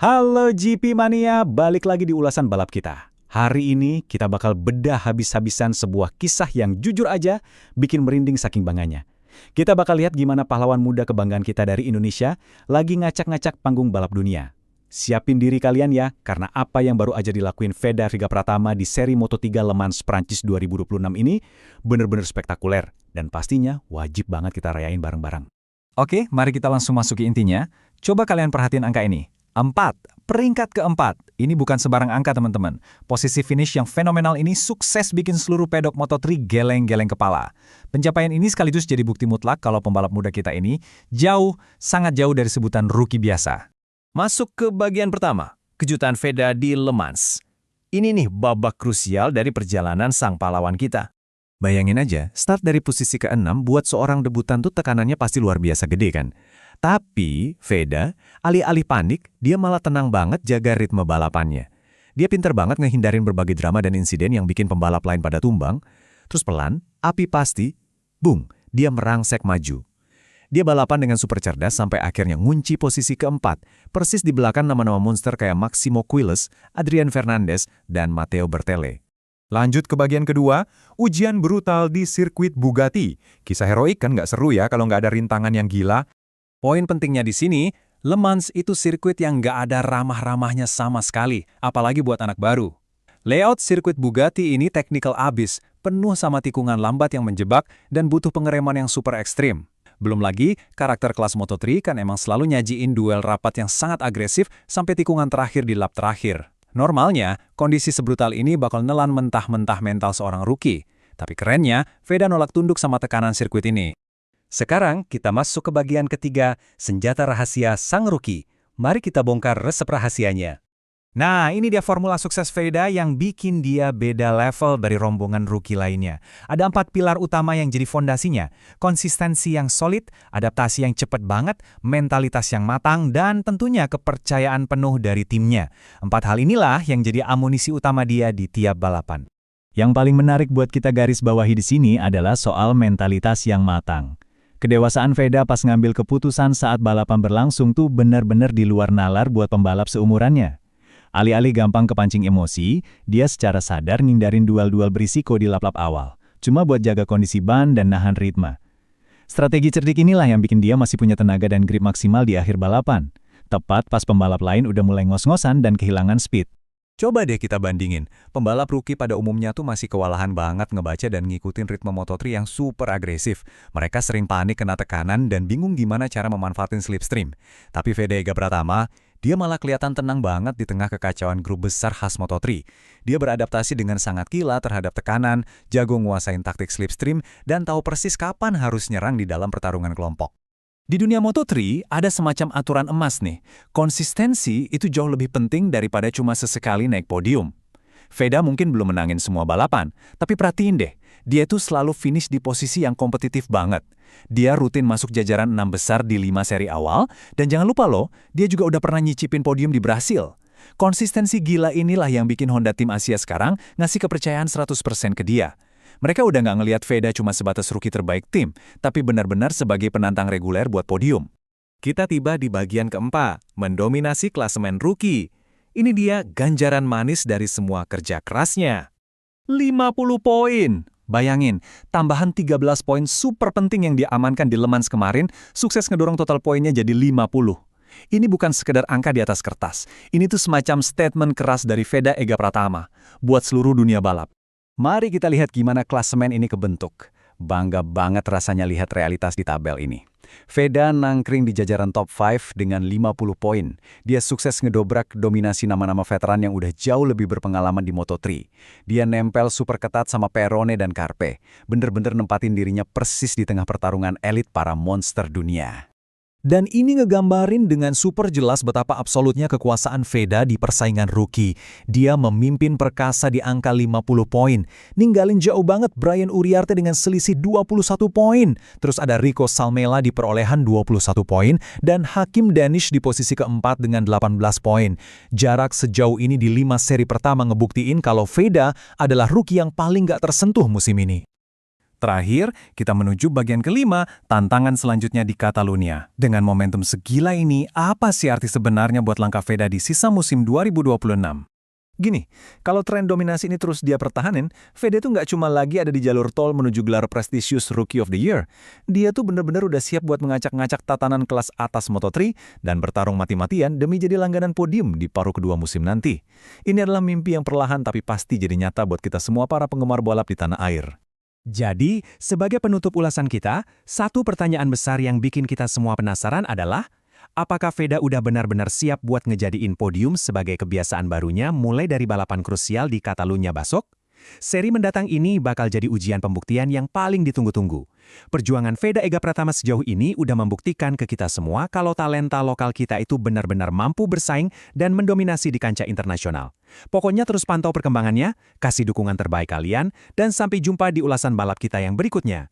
Halo GP Mania, balik lagi di ulasan balap kita. Hari ini kita bakal bedah habis-habisan sebuah kisah yang jujur aja bikin merinding saking bangganya. Kita bakal lihat gimana pahlawan muda kebanggaan kita dari Indonesia lagi ngacak-ngacak panggung balap dunia. Siapin diri kalian ya, karena apa yang baru aja dilakuin Veda Riga Pratama di seri Moto3 Le Mans Prancis 2026 ini bener-bener spektakuler dan pastinya wajib banget kita rayain bareng-bareng. Oke, mari kita langsung masuki intinya. Coba kalian perhatiin angka ini. 4. Peringkat keempat. Ini bukan sembarang angka, teman-teman. Posisi finish yang fenomenal ini sukses bikin seluruh pedok Moto3 geleng-geleng kepala. Pencapaian ini sekaligus jadi bukti mutlak kalau pembalap muda kita ini sangat jauh dari sebutan rookie biasa. Masuk ke bagian pertama, kejutan Veda di Le Mans. Ini nih babak krusial dari perjalanan sang pahlawan kita. Bayangin aja, start dari posisi ke-6 buat seorang debutan tuh tekanannya pasti luar biasa gede kan? Tapi, Veda, alih-alih panik, dia malah tenang banget jaga ritme balapannya. Dia pinter banget ngehindarin berbagai drama dan insiden yang bikin pembalap lain pada tumbang. Terus pelan, api pasti, bung, dia merangsek maju. Dia balapan dengan super cerdas sampai akhirnya ngunci posisi keempat, persis di belakang nama-nama monster kayak Maximo Quiles, Adrian Fernandez, dan Matteo Bertele. Lanjut ke bagian kedua, ujian brutal di sirkuit Bugatti. Kisah heroik kan nggak seru ya kalau nggak ada rintangan yang gila. Poin pentingnya di sini, Le Mans itu sirkuit yang nggak ada ramah-ramahnya sama sekali, apalagi buat anak baru. Layout sirkuit Bugatti ini teknikal abis, penuh sama tikungan lambat yang menjebak dan butuh pengereman yang super ekstrim. Belum lagi, karakter kelas Moto3 kan emang selalu nyajiin duel rapat yang sangat agresif sampai tikungan terakhir di lap terakhir. Normalnya, kondisi sebrutal ini bakal nelan mentah-mentah mental seorang rookie. Tapi kerennya, Veda nolak tunduk sama tekanan sirkuit ini. Sekarang kita masuk ke bagian ketiga, senjata rahasia sang rookie. Mari kita bongkar resep rahasianya. Nah, ini dia formula sukses Veda yang bikin dia beda level dari rombongan rookie lainnya. Ada 4 pilar utama yang jadi fondasinya. Konsistensi yang solid, adaptasi yang cepat banget, mentalitas yang matang, dan tentunya kepercayaan penuh dari timnya. 4 hal inilah yang jadi amunisi utama dia di tiap balapan. Yang paling menarik buat kita garis bawahi di sini adalah soal mentalitas yang matang. Kedewasaan Veda pas ngambil keputusan saat balapan berlangsung tuh benar-benar di luar nalar buat pembalap seumurannya. Alih-alih gampang kepancing emosi, dia secara sadar ngindarin duel-duel berisiko di lap-lap awal, cuma buat jaga kondisi ban dan nahan ritme. Strategi cerdik inilah yang bikin dia masih punya tenaga dan grip maksimal di akhir balapan, tepat pas pembalap lain udah mulai ngos-ngosan dan kehilangan speed. Coba deh kita bandingin, pembalap rookie pada umumnya tuh masih kewalahan banget ngebaca dan ngikutin ritme Moto3 yang super agresif. Mereka sering panik kena tekanan dan bingung gimana cara memanfaatin slipstream. Tapi Veda Riga Pratama, dia malah kelihatan tenang banget di tengah kekacauan grup besar khas Moto3. Dia beradaptasi dengan sangat kilat terhadap tekanan, jago nguasain taktik slipstream, dan tahu persis kapan harus nyerang di dalam pertarungan kelompok. Di dunia Moto3 ada semacam aturan emas nih. Konsistensi itu jauh lebih penting daripada cuma sesekali naik podium. Veda mungkin belum menangin semua balapan, tapi perhatiin deh, dia tuh selalu finish di posisi yang kompetitif banget. Dia rutin masuk jajaran 6 besar di 5 seri awal, dan jangan lupa loh, dia juga udah pernah nyicipin podium di Brasil. Konsistensi gila inilah yang bikin Honda Tim Asia sekarang ngasih kepercayaan 100% ke dia. Mereka udah nggak ngelihat Veda cuma sebatas rookie terbaik tim, tapi benar-benar sebagai penantang reguler buat podium. Kita tiba di bagian keempat, mendominasi klasemen rookie. Ini dia ganjaran manis dari semua kerja kerasnya. 50 poin. Bayangin, tambahan 13 poin super penting yang diamankan di Le Mans kemarin, sukses ngedorong total poinnya jadi 50. Ini bukan sekedar angka di atas kertas. Ini tuh semacam statement keras dari Veda Riga Pratama buat seluruh dunia balap. Mari kita lihat gimana klasemen ini kebentuk. Bangga banget rasanya lihat realitas di tabel ini. Veda nangkring di jajaran top 5 dengan 50 poin. Dia sukses ngedobrak dominasi nama-nama veteran yang udah jauh lebih berpengalaman di Moto3. Dia nempel super ketat sama Perone dan Carpe. Bener-bener nempatin dirinya persis di tengah pertarungan elit para monster dunia. Dan ini ngegambarin dengan super jelas betapa absolutnya kekuasaan Veda di persaingan rookie. Dia memimpin perkasa di angka 50 poin. Ninggalin jauh banget Brian Uriarte dengan selisih 21 poin. Terus ada Rico Salmela di perolehan 21 poin. Dan Hakim Danish di posisi keempat dengan 18 poin. Jarak sejauh ini di 5 seri pertama ngebuktiin kalau Veda adalah rookie yang paling gak tersentuh musim ini. Terakhir, kita menuju bagian kelima, tantangan selanjutnya di Catalunya. Dengan momentum segila ini, apa sih arti sebenarnya buat langkah Veda di sisa musim 2026? Gini, kalau tren dominasi ini terus dia pertahanin, Veda tuh nggak cuma lagi ada di jalur tol menuju gelar prestisius Rookie of the Year. Dia tuh bener-bener udah siap buat mengacak-ngacak tatanan kelas atas Moto3 dan bertarung mati-matian demi jadi langganan podium di paruh kedua musim nanti. Ini adalah mimpi yang perlahan tapi pasti jadi nyata buat kita semua para penggemar balap di tanah air. Jadi, sebagai penutup ulasan kita, satu pertanyaan besar yang bikin kita semua penasaran adalah, apakah Veda udah benar-benar siap buat ngejadiin podium sebagai kebiasaan barunya mulai dari balapan krusial di Catalunya besok? Seri mendatang ini bakal jadi ujian pembuktian yang paling ditunggu-tunggu. Perjuangan Veda Ega Pratama sejauh ini udah membuktikan ke kita semua kalau talenta lokal kita itu benar-benar mampu bersaing dan mendominasi di kancah internasional. Pokoknya terus pantau perkembangannya, kasih dukungan terbaik kalian, dan sampai jumpa di ulasan balap kita yang berikutnya.